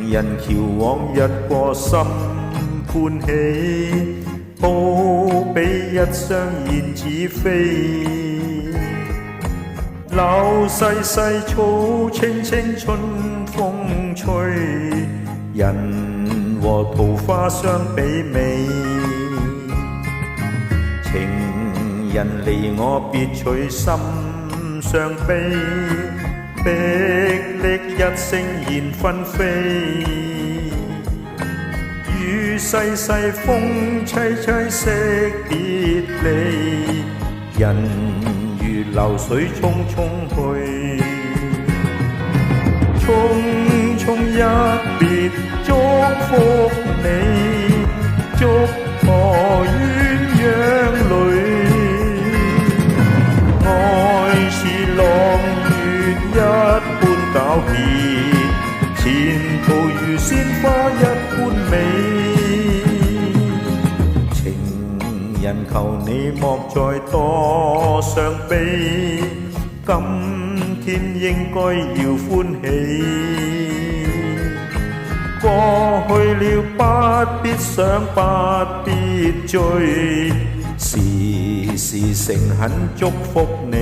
人橋往日過心歡喜，好比一雙燕子飛。柳細細草青青春風吹，人和桃花相比美。情人離我別取心傷悲，碧翕一聲燕紛飛。雨細細風淒淒惜別離，人如流水匆匆去。匆匆一別祝福你，祝賀鴛鴦淚。愛似朗月一般皎潔，前途如鮮花一般美。情人求你莫再多傷悲，今天應該要歡喜。過去了不必想不必追，時時誠懇祝福你。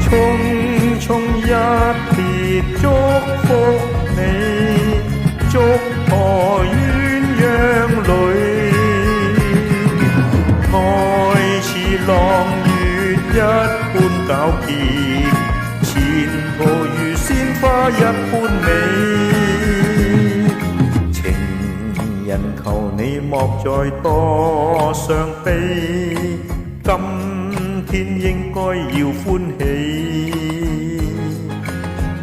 匆匆一別祝福你，祝賀鴛鴦淚。愛似朗月一般皎潔，前途如鮮花一般美。情人求你莫再多傷悲，今天應該要歡喜。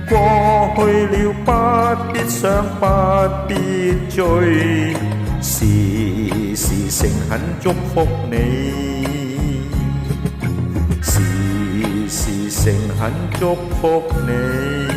過去了不必想不必追，時時誠懇祝福你，時時誠懇祝福你。